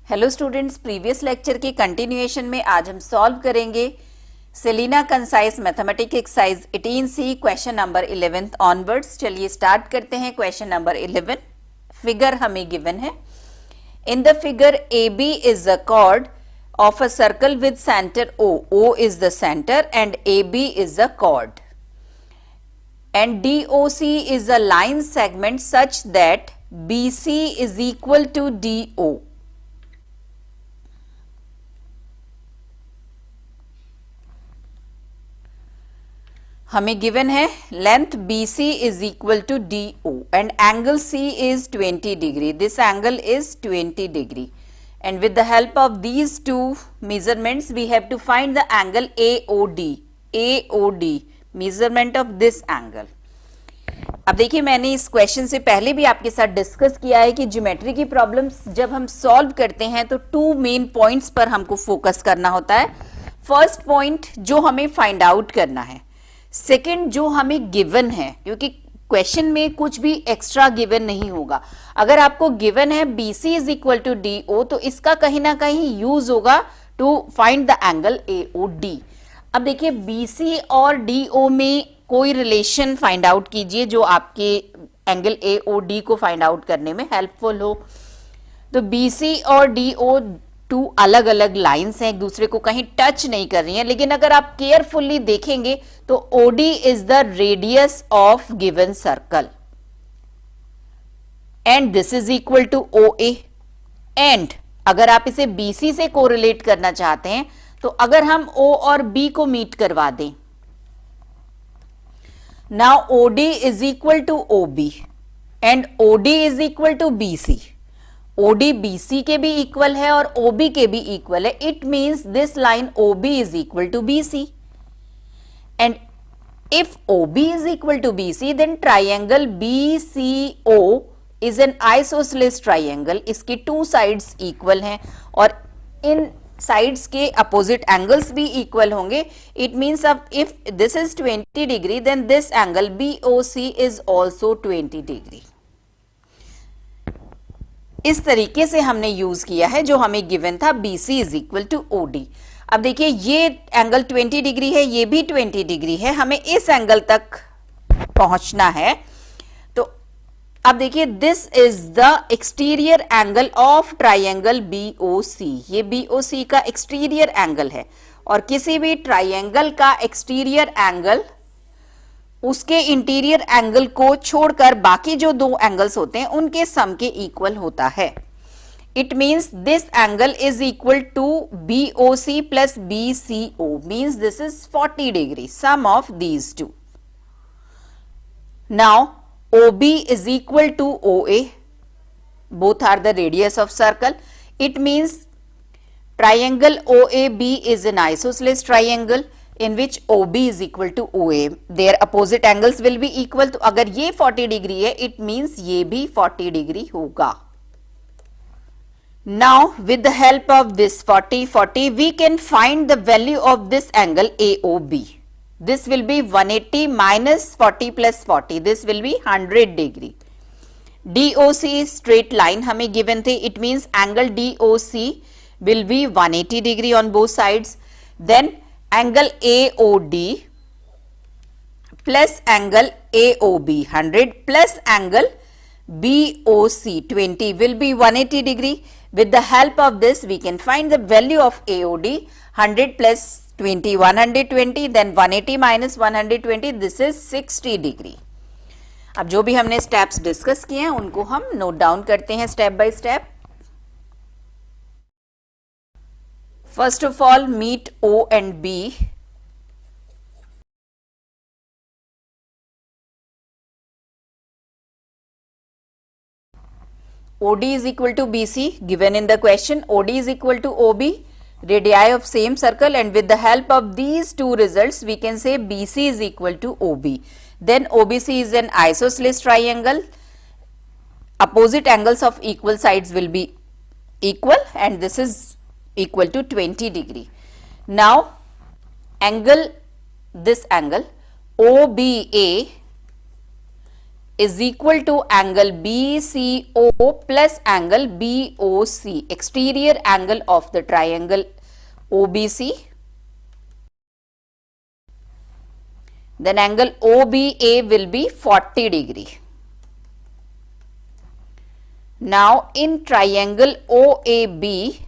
Hello students, previous lecture के continuation में आज हम सॉल्व करेंगे Selina concise mathematics exercise 18C question number 11 onwards. चलिए स्टार्ट करते हैं। क्वेश्चन नंबर 11 फिगर हमें गिवन है। In the figure AB is a chord of a circle with center O. O is the center and AB is a chord. And DOC is a line segment such that BC is equal to DO. हमें given है length BC is equal to DO and angle C is 20 degree. This angle is 20 degree. And with the help of these two measurements, we have to find the angle AOD. AOD, measurement of this angle. अब देखिए, मैंने इस question से पहले भी आपके साथ discuss किया है कि ज्योमेट्री की प्रॉब्लम्स जब हम सॉल्व करते हैं तो टू मेन पॉइंट्स पर हमको फोकस करना होता है। फर्स्ट पॉइंट जो हमें फाइंड आउट करना है, सेकंड जो हमें गिवन है, क्योंकि क्वेश्चन में कुछ भी एक्स्ट्रा गिवन नहीं होगा। अगर आपको गिवन है BC is equal to DO तो इसका कहीं ना कहीं यूज होगा to find the angle AOD। अब देखिए, BC और DO में कोई रिलेशन फाइंड आउट कीजिए जो आपके एंगल AOD को फाइंड आउट करने में हेल्पफुल हो। तो BC और DO टू अलग अलग लाइंस हैं, एक दूसरे को कहीं टच नहीं कर रही हैं, लेकिन अगर आप केयरफुली देखेंगे तो OD is the radius of given circle and this is equal to OA। And अगर आप इसे BC से कोरिलेट करना चाहते हैं तो अगर हम O और B को मीट करवा दें, now OD is equal to OB and OD is equal to BC। OD BC के भी इक्वल है और OB के भी इक्वल है। It means this line OB is equal to BC and if OB is equal to BC then triangle BCO is an isosceles triangle. इसके two sides equal हैं और इन साइड्स के अपोजिट एंगल्स भी equal होंगे। It means अब if this is 20 degree then this angle BOC is also 20 degree. इस तरीके से हमने यूज किया है जो हमें गिवन था BC is equal to OD। अब देखिए, ये एंगल 20 डिग्री है, ये भी 20 डिग्री है, हमें इस एंगल तक पहुंचना है। तो अब देखिए, this is the exterior angle of triangle BOC। ये BOC का एक्सटीरियर एंगल है और किसी भी ट्राइंगल का एक्सटीरियर एंगल उसके इंटीरियर एंगल को छोड़कर बाकी जो दो एंगल्स होते हैं उनके सम के इक्वल होता है। It means this angle is equal to BOC plus BCO, means this is 40 degree, sum of these two. Now OB is equal to OA, both are the radius of circle. It means triangle OAB is an isosceles triangle in which OB is equal to OA. Their opposite angles will be equal. तो अगर ये 40 degree है, it means ये भी 40 degree होगा। Now with the help of this 40 we can find the value of this angle AOB. This will be 180 minus 40 plus 40. This will be 100 degree. DOC straight line हमें given थे. It means angle DOC will be 180 degree on both sides. Then angle AOD plus angle AOB 100 plus angle BOC 20 will be 180 degree. With the help of this we can find the value of AOD. 100 plus 20 120, then 180 minus 120, this is 60 degree. अब जो भी हमने steps discuss किए हैं उनको हम note down करते हैं step by step. First of all meet O and B। OD is equal to BC given in the question. OD is equal to OB, radii of same circle, and with the help of these two results we can say BC is equal to OB. Then OBC is an isosceles triangle. Opposite angles of equal sides will be equal and this is equal to 20 degree. Now angle, this angle OBA is equal to angle BCO plus angle BOC, exterior angle of the triangle OBC. Then angle OBA will be 40 degree. Now in triangle OAB,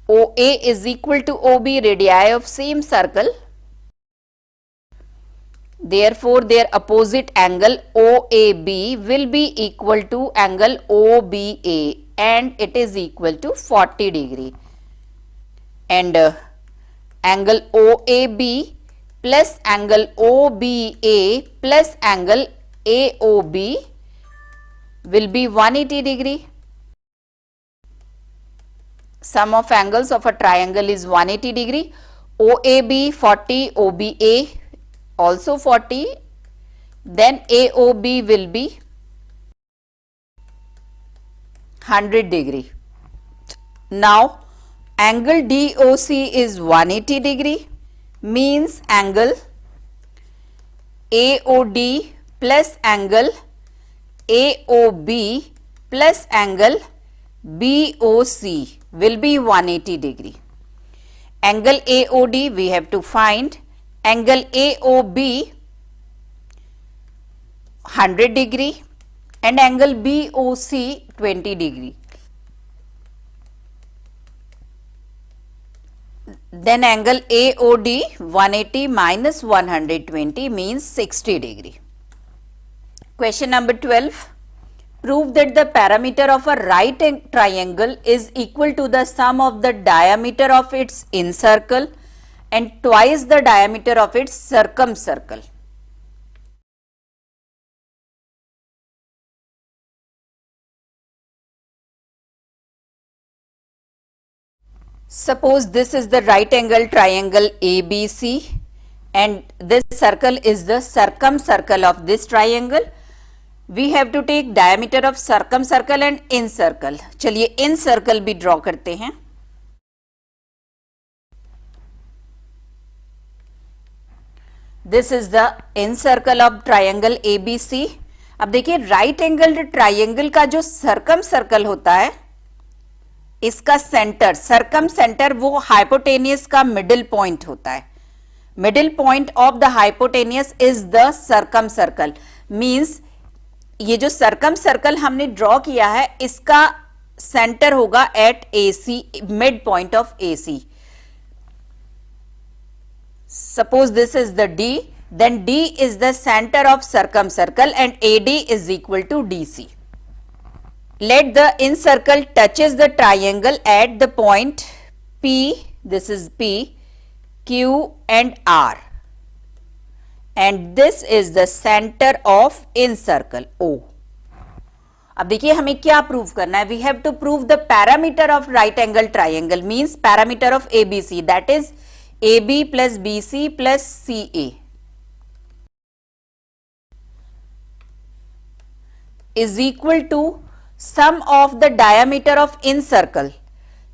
OA is equal to OB, radii of same circle. Therefore, their opposite angle OAB will be equal to angle OBA and it is equal to 40 degree. And angle OAB plus angle OBA plus angle AOB will be 180 degree. Sum of angles of a triangle is 180 degree. OAB 40, OBA also 40, then AOB will be 100 degree. Now angle DOC is 180 degree, means angle AOD plus angle AOB plus angle BOC will be 180 degree. Angle AOD we have to find, angle AOB 100 degree and angle BOC 20 degree. Then angle AOD 180 minus 120 means 60 degree. Question number 12. Prove that the parameter of a right triangle is equal to the sum of the diameter of its incircle and twice the diameter of its circumcircle. Suppose this is the right angle triangle ABC and this circle is the circumcircle of this triangle. We have to take diameter of circumcircle and incircle. चलिए incircle भी draw करते हैं. This is the incircle of triangle ABC. अब देखिए right angled triangle का जो circumcircle होता है, इसका सेंटर सर्कम सेंटर वो हाइपोटेनियस का मिडिल पॉइंट होता है. Middle point of the hypotenuse is the circum circle. Means ये जो सर्कम सर्कल हमने ड्रॉ किया है इसका सेंटर होगा at AC, mid point of AC. Suppose this is the D, then D is the center of circumcircle and AD is equal to DC. Let the incircle touches the triangle at the point P, this is P, Q and R, and this is the center of incircle O. अब देखिए हमें क्या prove करना है. We have to prove the parameter of right angle triangle, means parameter of ABC, that is AB plus BC plus CA is equal to sum of the diameter of incircle.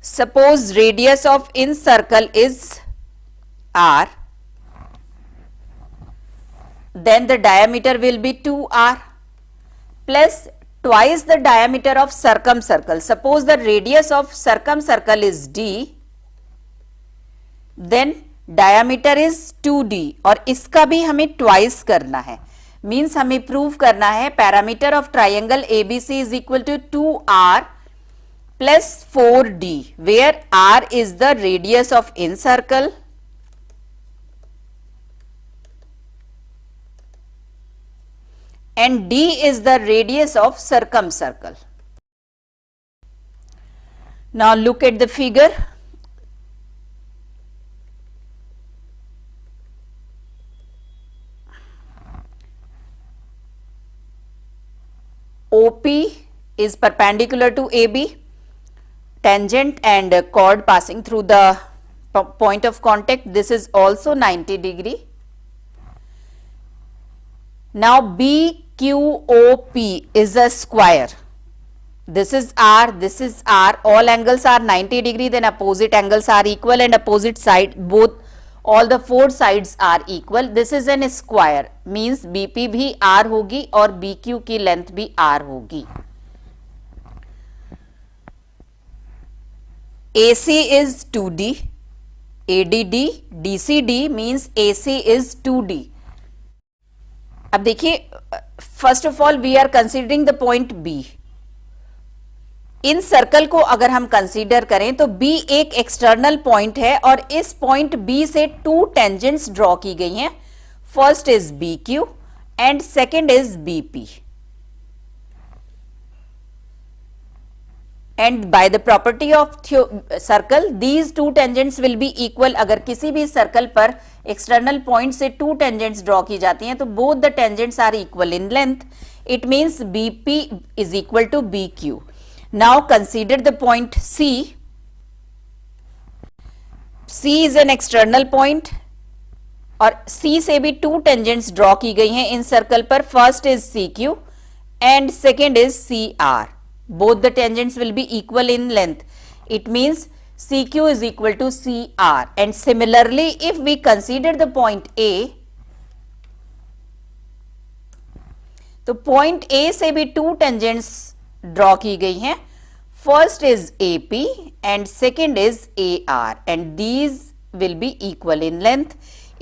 Suppose radius of incircle is R, then the diameter will be 2R plus twice the diameter of circumcircle. Suppose the radius of circumcircle is D, then diameter is 2D और इसका भी हमें twice करना है. Means हमें prove करना है parameter of triangle ABC is equal to 2R plus 4D, where R is the radius of incircle and D is the radius of circumcircle. Now look at the figure. OP is perpendicular to AB, tangent and chord passing through the point of contact. This is also 90 degree. Now BQOP is a square. This is R, this is R. All angles are 90 degree, then opposite angles are equal and opposite side both all the four sides are equal. This is an square, means BP भी R होगी और BQ की length भी R होगी. AC is 2D, ADD, DCD means AC is 2D. अब देखिए, first of all we are considering the point B. Incircle को अगर हम कंसीडर करें तो B एक एक्सटर्नल पॉइंट है और इस पॉइंट B से टू टेंजेंट्स ड्रॉ की गई हैं. First is BQ and second is BP. And by the property of circle these two tangents will be equal. अगर किसी भी सर्कल पर एक्सटर्नल पॉइंट से टू टेंजेंट्स ड्रॉ की जाती हैं तो both the tangents are equal in length. It means BP is equal to BQ. Now consider the point C. C is an external point और C से भी two tangents draw की गई हैं इन सर्कल पर. First is CQ and second is CR. Both the tangents will be equal in length. It means CQ is equal to CR. And similarly, if we consider the point A, तो point A से भी two tangents draw की गई हैं. First is AP and second is AR and these will be equal in length.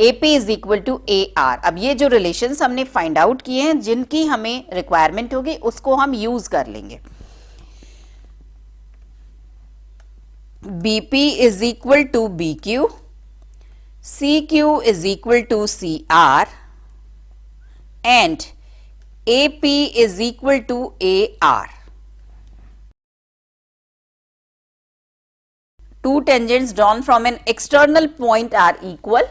AP is equal to AR. अब ये जो relations हमने फाइंड आउट किए हैं जिनकी हमें रिक्वायरमेंट होगी उसको हम यूज कर लेंगे. BP is equal to BQ, CQ is equal to CR and AP is equal to AR. Two tangents drawn from an external point are equal.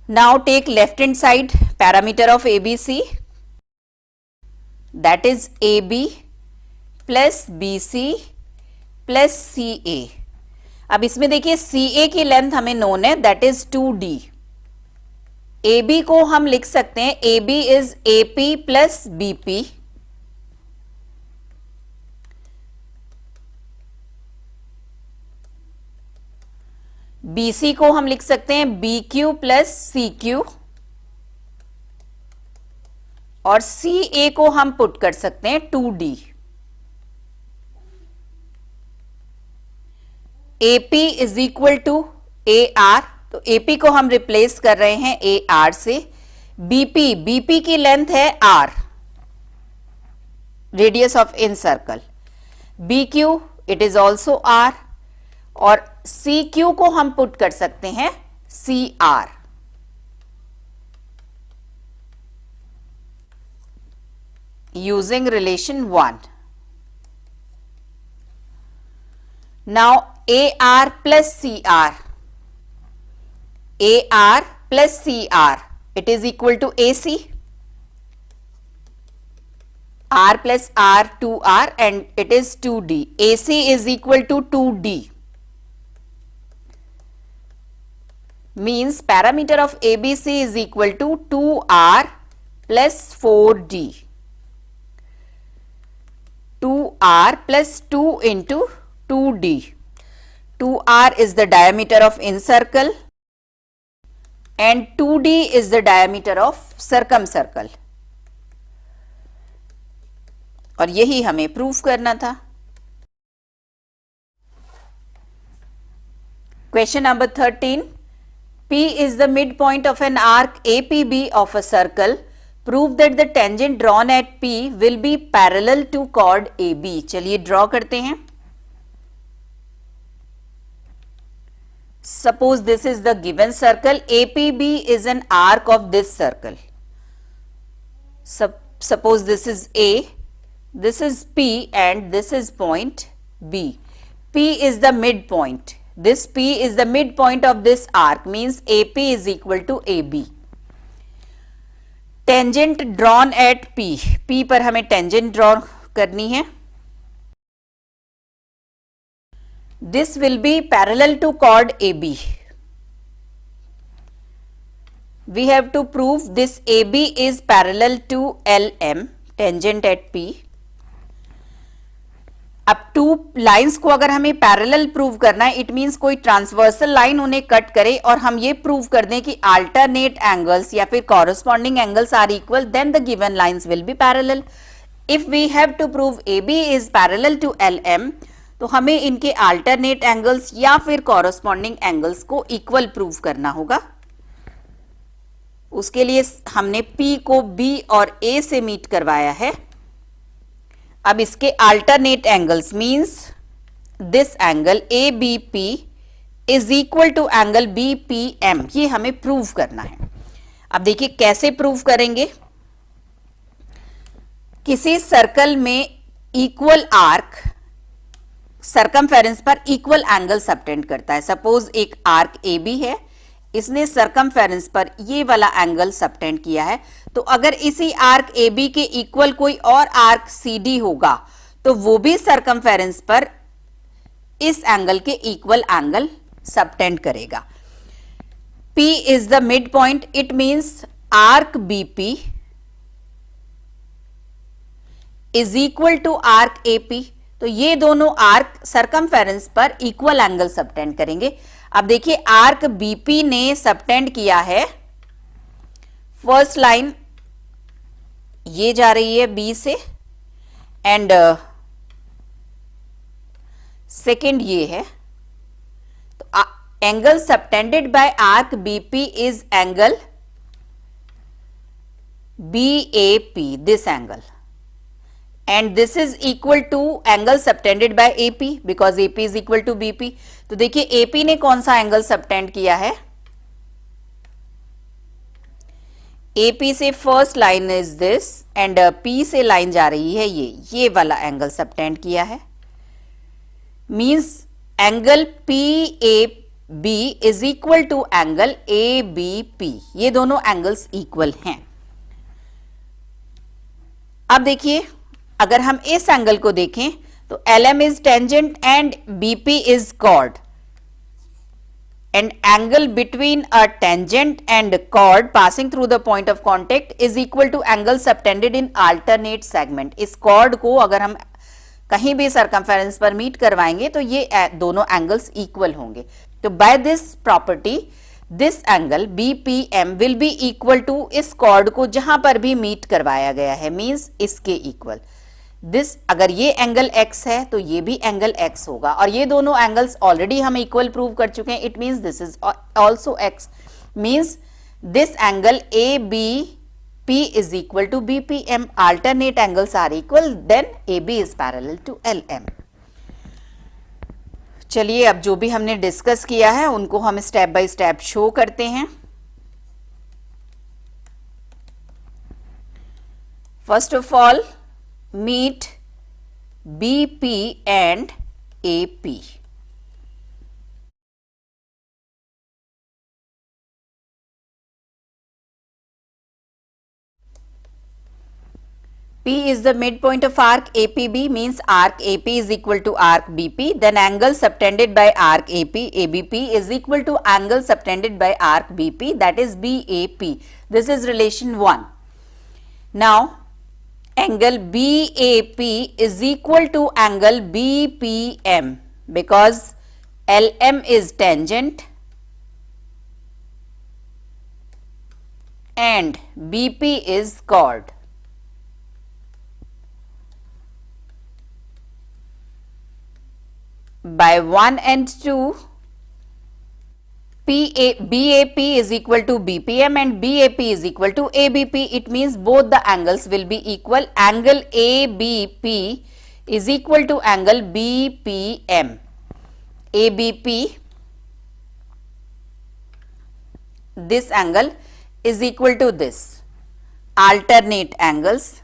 Now take left hand side parameter of ABC, that is AB plus BC plus CA. अब इसमें देखिए CA की length हमें known है, that is 2D. AB को हम लिख सकते हैं AB is AP plus BP. BC को हम लिख सकते हैं BQ प्लस CQ और CA को हम पुट कर सकते हैं 2D. AP is equal to AR, तो AP को हम रिप्लेस कर रहे हैं AR से. BP की लेंथ है R, radius of in circle. BQ it is also R और CQ को हम पुट कर सकते हैं CR. Using relation 1. Now AR plus CR, AR plus CR, it is equal to AC. R plus R 2R and it is 2D. AC is equal to 2D. Means parameter of ABC is equal to 2R plus 4D. 2R plus 2 into 2D. 2R is the diameter of incircle and 2D is the diameter of circumcircle. और यही हमें proof करना था. Question number 13. P is the midpoint of an arc APB of a circle. Prove that the tangent drawn at P will be parallel to chord AB. चलिए draw करते हैं. Suppose this is the given circle. APB is an arc of this circle. Suppose this is A, this is P and this is point B. P is the midpoint. This P is the midpoint of this arc, means AP is equal to AB. Tangent drawn at P. P पर हमें tangent draw करनी है. This will be parallel to chord AB. We have to prove this AB is parallel to LM, tangent at P. अब two lines को अगर हमें parallel prove करना है, इट मींस कोई ट्रांसवर्सल लाइन उन्हें कट करे और हम ये प्रूव कर दें कि अल्टरनेट एंगल्स या फिर corresponding angles are equal, then the given lines will be parallel. If we have to prove AB is parallel to LM, तो हमें इनके अल्टरनेट एंगल्स या फिर कॉरेस्पॉन्डिंग एंगल्स को इक्वल प्रूव करना होगा. उसके लिए हमने P को B और A से मीट करवाया है. अब इसके alternate angles means this angle ABP is equal to angle BPM, ये हमें प्रूव करना है. अब देखिए कैसे प्रूव करेंगे. किसी सर्कल में इक्वल आर्क सरकमफेरेंस पर इक्वल एंगल सबटेंड करता है. सपोज एक आर्क AB है, इसने सरकमफेरेंस पर ये वाला एंगल सबटेंड किया है, तो अगर इसी आर्क AB के इक्वल कोई और आर्क CD होगा तो वो भी सरकमफेरेंस पर इस एंगल के इक्वल एंगल सबटेंड करेगा. P is the mid point, it means arc BP is equal to arc AP. तो ये दोनों आर्क सरकमफेरेंस पर इक्वल एंगल सबटेंड करेंगे. अब देखिए आर्क BP ने सबटेंड किया है, फर्स्ट लाइन ये जा रही है B से एंड सेकेंड ये है. तो angle subtended bye arc BP is angle BAP, this angle, and this is equal to angle subtended by AP because AP is equal to BP. तो देखिए AP ने कौन सा एंगल सबटेंड किया है. AP से first line is this and P से line जा रही है ये वाला एंगल सबटेंड किया है. Means angle PAB is equal to angle ABP. ये दोनों एंगल्स इक्वल हैं. अब देखिए अगर हम इस एंगल को देखें तो LM is tangent and BP is chord, and angle between a tangent and chord passing through the point of contact is equal to angle subtended in alternate segment. इस कॉर्ड को अगर हम कहीं भी सरकमफेरेंस पर मीट करवाएंगे तो ये दोनों एंगल्स इक्वल होंगे. तो by this property this angle BPM will be equal to इस कॉर्ड को जहां पर भी मीट करवाया गया है, मींस इसके इक्वल. दिस अगर ये एंगल x है तो ये भी एंगल x होगा, और ये दोनों एंगल्स ऑलरेडी हम इक्वल प्रूव कर चुके हैं. It means this is also x, means this angle ABP is equal to BPM. Alternate angles are equal, then AB is parallel to LM. चलिए अब जो भी हमने डिस्कस किया है उनको हम स्टेप बाय स्टेप शो करते हैं. First of all meet BP and AP. P is the midpoint of arc APB, means arc AP is equal to arc BP. Then angle subtended by arc AP ABP is equal to angle subtended by arc BP, that is BAP. This is relation 1. Now angle BAP is equal to angle BPM because LM is tangent and BP is chord. By 1 and 2, BAP is equal to BPM and BAP is equal to ABP. It means both the angles will be equal. Angle ABP is equal to angle BPM. ABP, this angle is equal to this. Alternate angles.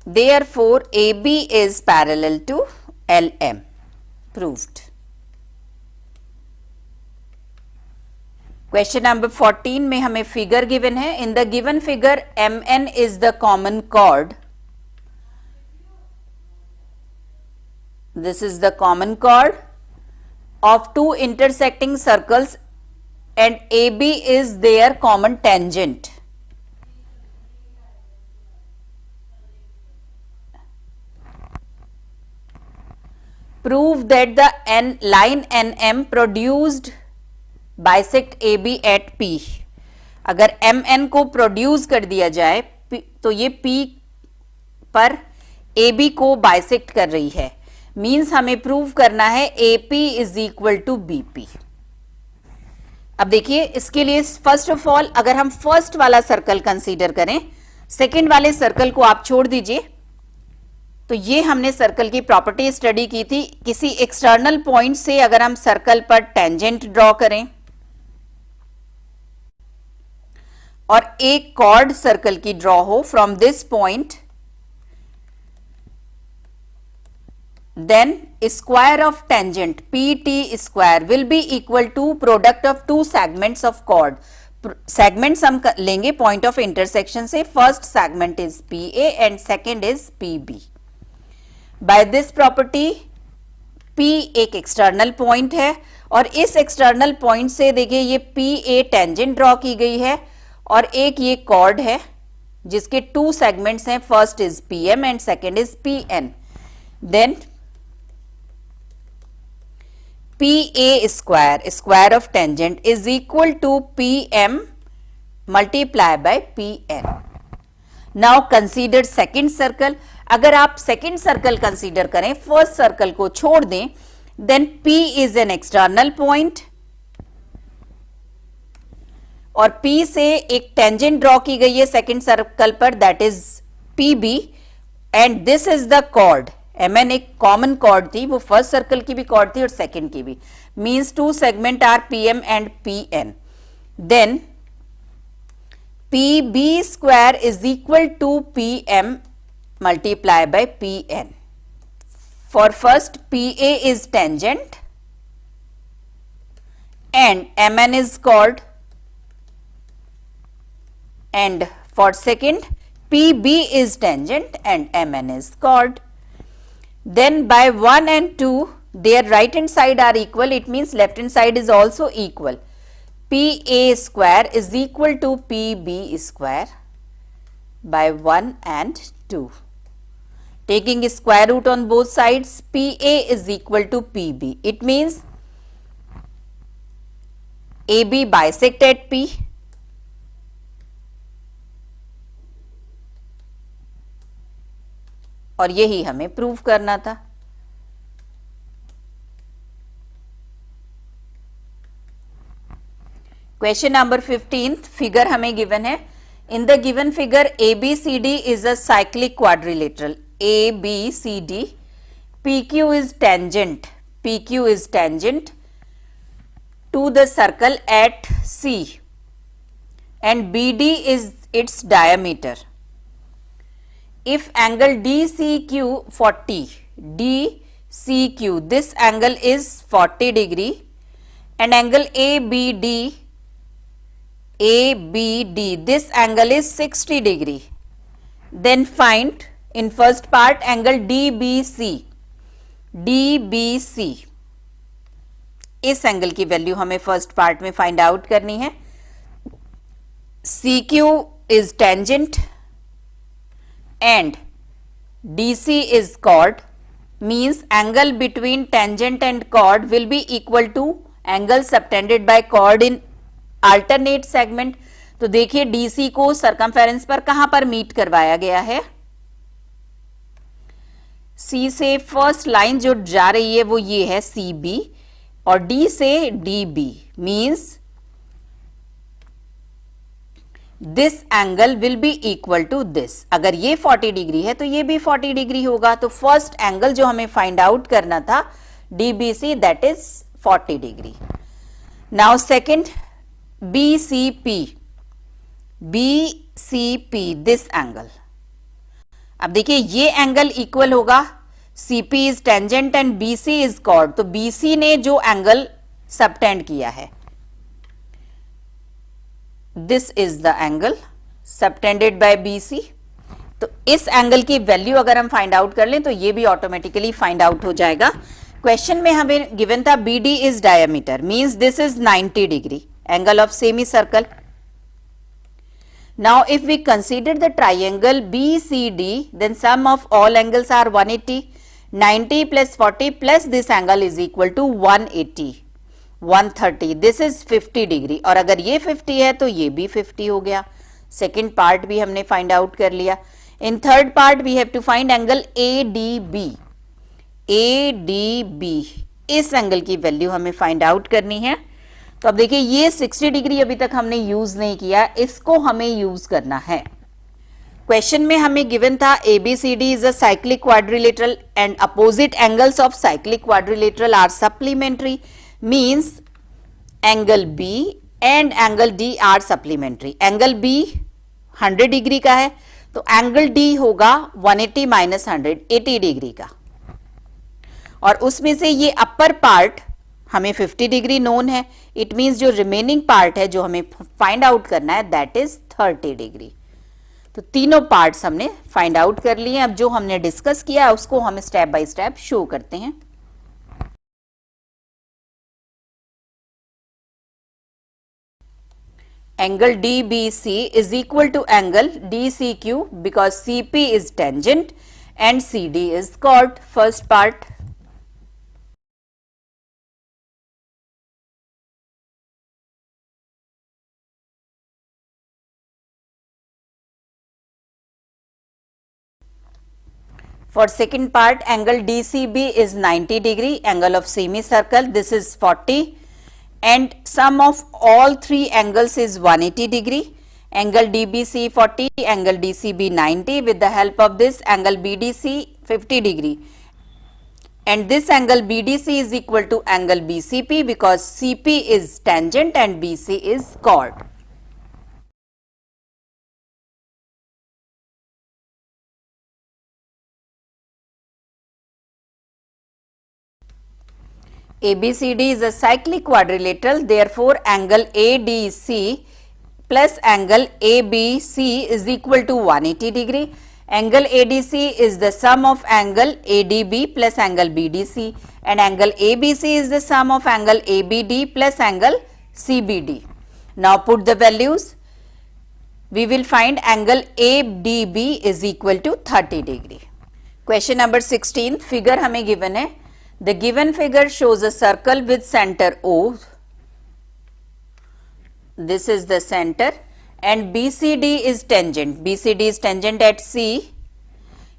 Therefore, AB is parallel to LM. Proved. Question number 14 में हमें figure given है. In the given figure MN is the common chord. This is the common chord of two intersecting circles and AB is their common tangent. prove that the line NM produced bisect AB at P. अगर MN को produce कर दिया जाए तो ये P पर AB को bisect कर रही है, मींस हमें प्रूव करना है AP is equal to BP. अब देखिए इसके लिए फर्स्ट ऑफ ऑल अगर हम फर्स्ट वाला सर्कल कंसीडर करें, सेकेंड वाले सर्कल को आप छोड़ दीजिए. तो ये हमने सर्कल की प्रॉपर्टी स्टडी की थी. किसी एक्सटर्नल पॉइंट से अगर हम सर्कल पर टेंजेंट ड्रॉ करें और एक कॉर्ड सर्कल की ड्रॉ हो from this point, then square of tangent PT square will be equal to product of two segments of chord. Segments हम लेंगे पॉइंट ऑफ इंटरसेक्शन से. First segment is PA and second is PB. By this property P एक external point है और इस external point से देखिए ये PA टेंजेंट ड्रॉ की गई है और एक ये कॉर्ड है जिसके टू सेगमेंट्स हैं. First is PM and second is PN. Then PA square, square of tangent is equal to PM multiply by PN. Now consider second circle. अगर आप सेकेंड सर्कल कंसीडर करें, फर्स्ट सर्कल को छोड़ दें, then P is an external point और P से एक tangent draw की गई है सेकेंड सर्कल पर, that is PB and this is the chord. MN एक कॉमन कॉर्ड थी, वो फर्स्ट सर्कल की भी कॉर्ड थी और सेकेंड की भी. Means two segment are PM and PN. Then PB square is equal to PM multiply by PN. For first PA is tangent and MN is chord, and for second PB is tangent and MN is chord. Then by 1 and 2 their right hand side are equal, it means left hand side is also equal. PA square is equal to PB square by 1 and 2. Taking square root on both sides, PA is equal to PB. It means AB bisect at P और यही हमें prove करना था. Question number 15 figure हमें given है. In the given figure ABCD is a cyclic quadrilateral. ABCD, PQ is tangent. PQ is tangent to the circle at C and BD is its diameter. If angle DCQ 40, DCQ, this angle is 40 degree and angle ABD, this angle is 60 degree. Then find in first part angle DBC. इस angle की value हमें first part में find out करनी है. CQ is tangent and DC is chord, means angle between tangent and chord will be equal to angle subtended by chord in alternate segment. तो देखिए DC को circumference पर कहां पर मीट करवाया गया है. C से फर्स्ट लाइन जो जा रही है वो ये है CB और D से DB, means this angle will be equal to this. अगर ये 40 डिग्री है तो ये भी 40 डिग्री होगा. तो फर्स्ट एंगल जो हमें फाइंड आउट करना था DBC, that is 40 degree. Now second BCP, this angle. अब देखिए ये एंगल इक्वल होगा, CP is tangent and BC is chord. तो BC ने जो एंगल सबटेंड किया है, this is the angle subtended by BC. तो इस एंगल की वैल्यू अगर हम फाइंड आउट कर लें तो ये भी ऑटोमेटिकली फाइंड आउट हो जाएगा. क्वेश्चन में हमें गिवन था BD is diameter, means this is 90 degree, angle of semi circle. Now if we consider the triangle BCD, then sum of all angles are 180. 90 plus 40 plus this angle is equal to 180, 130. This is 50 degree, और अगर ये 50 है तो ये भी 50 हो गया. Second part भी हमने फाइंड आउट कर लिया. In third part we have to find angle ADB. ADB, इस एंगल की वैल्यू हमें फाइंड आउट करनी है. तो अब देखिए ये 60 डिग्री अभी तक हमने यूज नहीं किया, इसको हमें यूज करना है. क्वेश्चन में हमें गिवन था ABCD is a cyclic quadrilateral and opposite angles of cyclic quadrilateral are supplementary. Means angle B and angle D are supplementary. Angle B 100 degree का है तो एंगल D होगा 180 माइनस 100, 80 डिग्री का. और उसमें से ये अपर पार्ट हमें 50 डिग्री नोन है. इट मींस जो रिमेनिंग पार्ट है जो हमें फाइंड आउट करना है दैट इज 30 डिग्री. तो तीनों पार्ट्स हमने फाइंड आउट कर लिए. अब जो हमने डिस्कस किया उसको हम स्टेप बाय स्टेप शो करते हैं. Angle DBC is equal to angle DCQ because CP is tangent and CD is chord. First part. For second part, angle DCB is 90 degree, angle of semicircle, this is 40, and sum of all three angles is 180 degree. Angle DBC 40, angle DCB 90. With the help of this, angle BDC 50 degree. And this angle BDC is equal to angle BCP because CP is tangent and BC is chord. ABCD is a cyclic quadrilateral, therefore angle ADC plus angle ABC is equal to 180 degree. Angle ADC is the sum of angle ADB plus angle BDC, and angle ABC is the sum of angle ABD plus angle CBD. Now put the values. We will find angle ADB is equal to 30 degree. Question number 16, figure हमें given है. The given figure shows a circle with center O. This is the center, and BCD is tangent. BCD is tangent at C.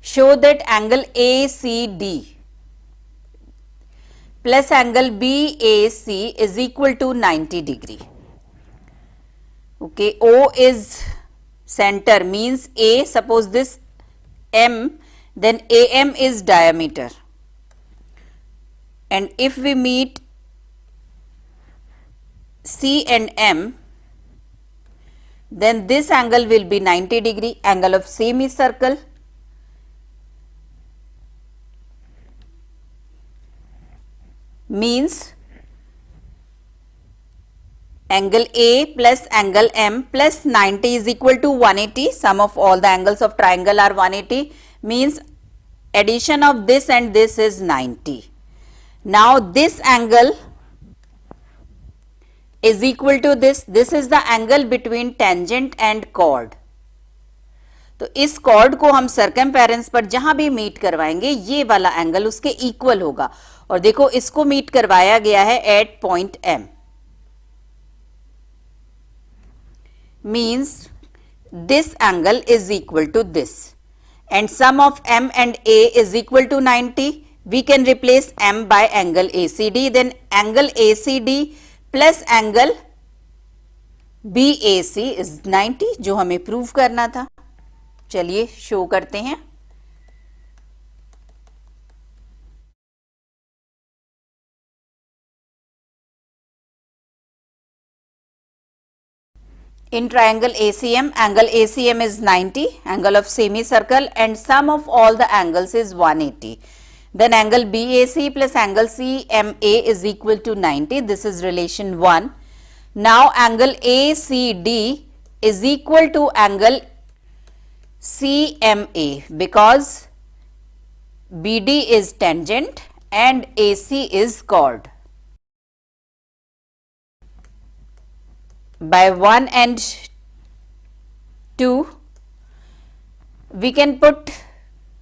Show that angle ACD plus angle BAC is equal to 90 degree. Okay, O is center, means A, suppose this M, then AM is diameter. And if we meet C and M, then this angle will be 90 degree, angle of semicircle. Means angle A plus angle M plus 90 is equal to 180. Sum of all the angles of triangle are 180. Means addition of this and this is 90. Now this angle is equal to this. This is the angle between tangent and chord. तो इस chord को हम circumference पर जहां भी meet करवाएंगे ये वाला एंगल उसके इक्वल होगा. और देखो इसको मीट करवाया गया है at point M. Means this angle is equal to this, and sum of M and A is equal to 90. We can replace M by angle ACD, then angle ACD plus angle BAC is 90 जो हमें prove करना था. चलिए show करते हैं. In triangle ACM, angle ACM is 90, angle of semicircle, and sum of all the angles is 180. Then angle BAC plus angle CMA is equal to 90. This is relation 1. Now angle ACD is equal to angle CMA because BD is tangent and AC is chord. By 1 and 2, we can put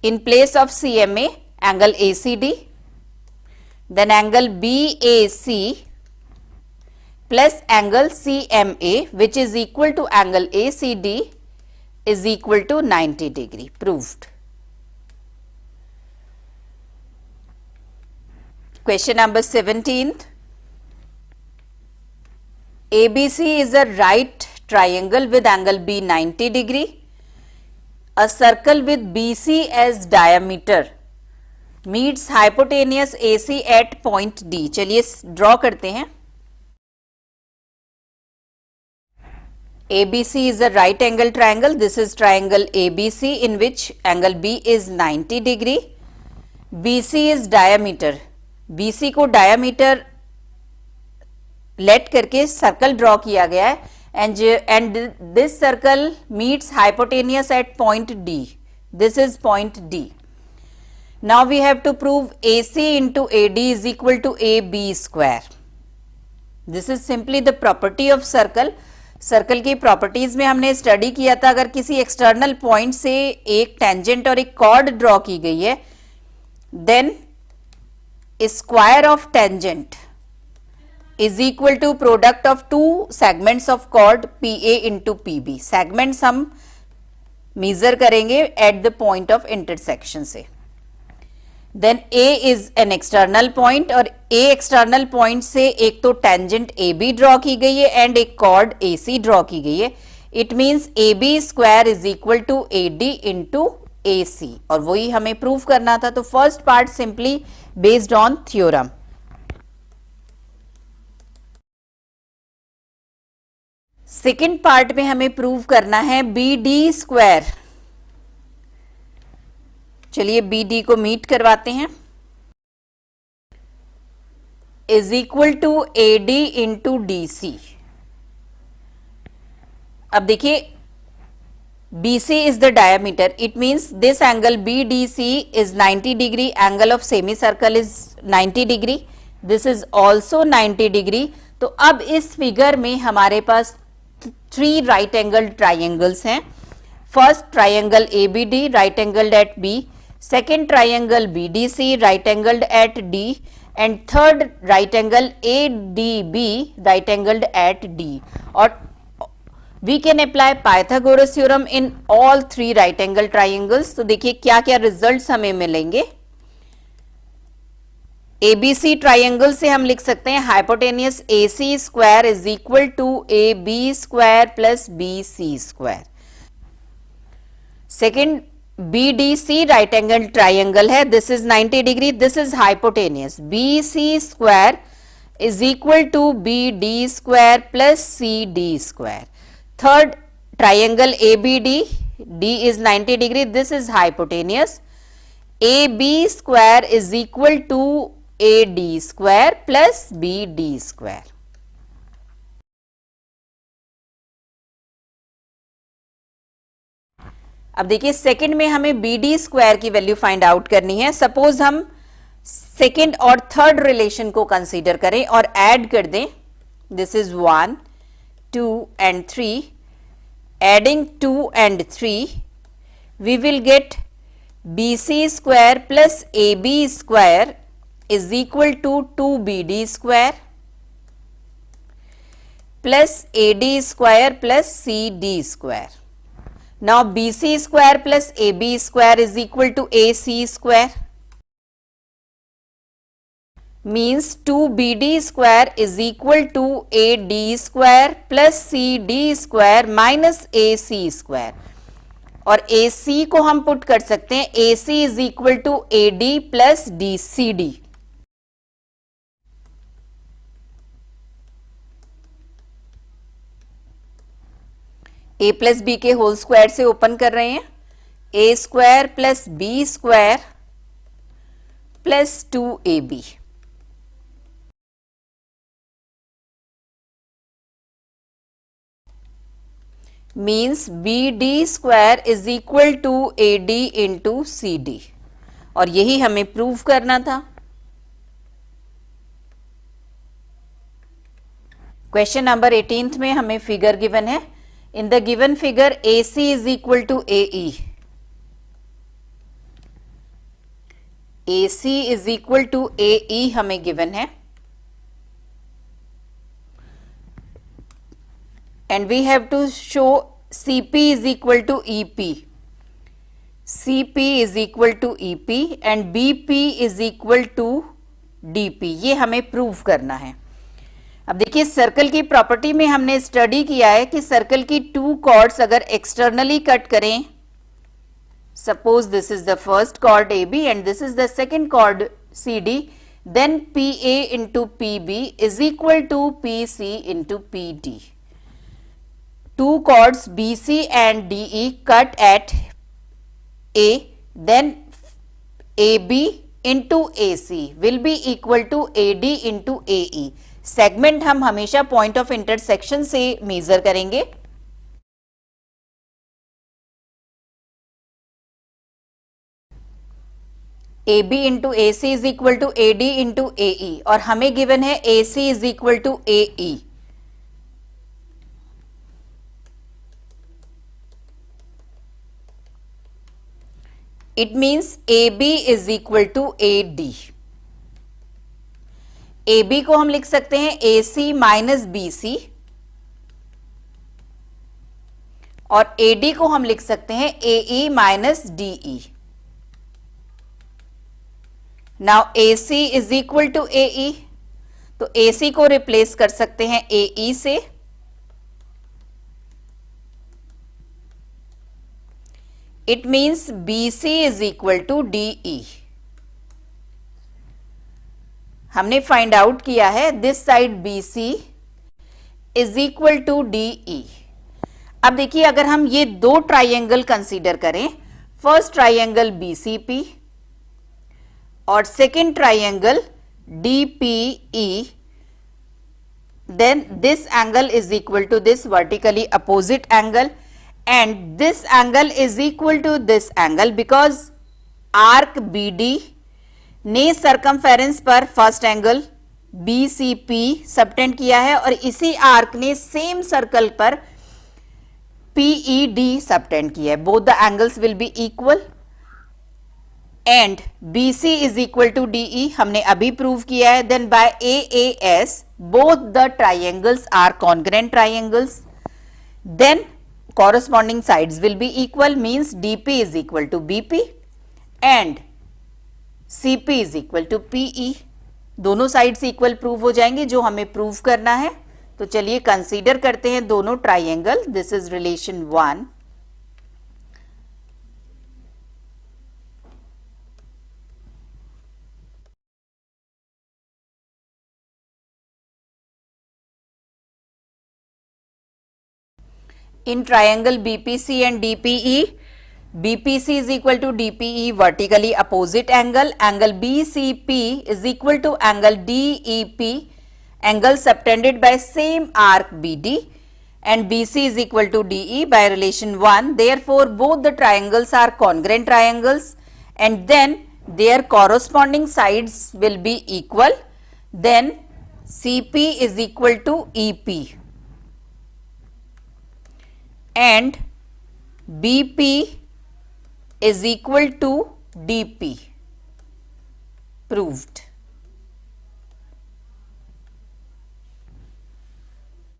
in place of CMA angle ACD, then angle BAC plus angle CMA, which is equal to angle ACD, is equal to 90 degree. Proved. Question number 17th. ABC is a right triangle with angle B 90 degree. A circle with BC as diameter meets hypotenuse AC at point D. चलिए draw करते हैं. ABC is a right angle triangle. This is triangle ABC in which angle B is 90 degree. BC is diameter. BC को diameter late करके circle draw किया गया है and this circle meets hypotenuse at point D. This is point D. Now we have to prove AC into AD is equal to AB square. This is simply the property of circle. Circle की properties में हमने study किया था, अगर किसी external point से एक tangent और एक कॉर्ड ड्रॉ की गई है, then square of tangent is equal to product of two segments of chord PA into PB. Segments हम measure करेंगे at the point of intersection से. Then A is an external point और A external point से एक तो tangent AB draw की गई है and एक chord AC draw की गई है. It means AB square is equal to AD into AC और वही हमें prove करना था. तो first part simply based on theorem. Second part में हमें प्रूव करना है BD स्क्वायर. चलिए BD को मीट करवाते हैं. Is equal to AD into DC. अब देखिए BC is the diameter. It means this angle BDC is 90 degree. Angle of semicircle is 90 degree. This is also 90 degree. तो अब इस फिगर में हमारे पास 3 right angled triangles हैं. First triangle ABD right angled at B, second triangle BDC right angled at D, and third right angle ADB right angled at D. और we can apply Pythagoras theorem in all 3 right angle triangles. तो देखिए क्या क्या results हमें मिलेंगे. ABC triangle से हम लिख सकते हैं hypotenuse AC square is equal to AB square plus BC square. Second BDC right angle triangle है. This is 90 degree. This is hypotenuse. BC square is equal to BD square plus CD square. Third triangle ABD, D is 90 degree. This is hypotenuse. AB square is equal to AD square plus BD square. अब देखिए second में हमें BD square की value find out करनी है. Suppose हम second और third relation को कंसीडर करें और ऐड कर दें. This is 1, 2 and 3. Adding 2 and 3, we will get BC square plus AB square is equal to 2BD square plus AD square plus CD square. Now BC square plus AB square is equal to AC square. Means 2BD square is equal to AD square plus CD square minus AC square. और AC को हम put कर सकते हैं. AC is equal to AD plus DCD. A plus B के whole square से open कर रहे हैं. A square plus B square plus 2AB. Means BD square is equal to AD into CD. और यही हमें प्रूव करना था. क्वेश्चन नंबर 18 में हमें फिगर गिवन है. In the given figure AC is equal to AE. AC is equal to AE हमें given है, and we have to show CP is equal to EP. CP is equal to EP and BP is equal to DP. ये हमें prove करना है. अब देखिए circle की property में हमने स्टडी किया है कि सर्कल की टू कॉर्ड्स अगर एक्सटर्नली कट करें, suppose this is the first cord AB and this is the second cord CD, then PA into PB is equal to PC into PD. Two chords BC and DE cut at A, then AB into AC will be equal to AD into AE. Segment हम हमेशा point of intersection से measure करेंगे. AB into AC is equal to AD into AE और हमें given है AC is equal to AE. It means AB is equal to AD. AB को हम लिख सकते हैं AC माइनस BC और AD को हम लिख सकते हैं AE minus DE. Now AC is equal to AE, तो AC को रिप्लेस कर सकते हैं AE से. It means BC is equal to DE. हमने फाइंड आउट किया है this side BC is equal to DE. अब देखिए अगर हम ये दो ट्राइंगल कंसीडर करें, फर्स्ट ट्राइंगल BCP और second triangle DPE, then this angle is equal to this vertically opposite angle and this angle is equal to this angle because arc BD ने circumference पर फर्स्ट एंगल BCP सबटेंड किया है और इसी arc ने same circle पर PED subtend किया है. Both the angles will be equal and BC is equal to DE हमने अभी प्रूव किया है. Then by AAS both the triangles are congruent triangles, then corresponding sides will be equal, means DP is equal to BP and CP is equal to PE. दोनों sides equal prove हो जाएंगे जो हमें prove करना है. तो चलिए consider करते हैं दोनों triangle. This is relation 1. In triangle BPC and DPE, BPC is equal to DPE vertically opposite angle, angle BCP is equal to angle DEP, angle subtended by same arc BD, and BC is equal to DE by relation 1. Therefore, both the triangles are congruent triangles and then their corresponding sides will be equal. Then CP is equal to EP. And BP is equal to DP. Proved.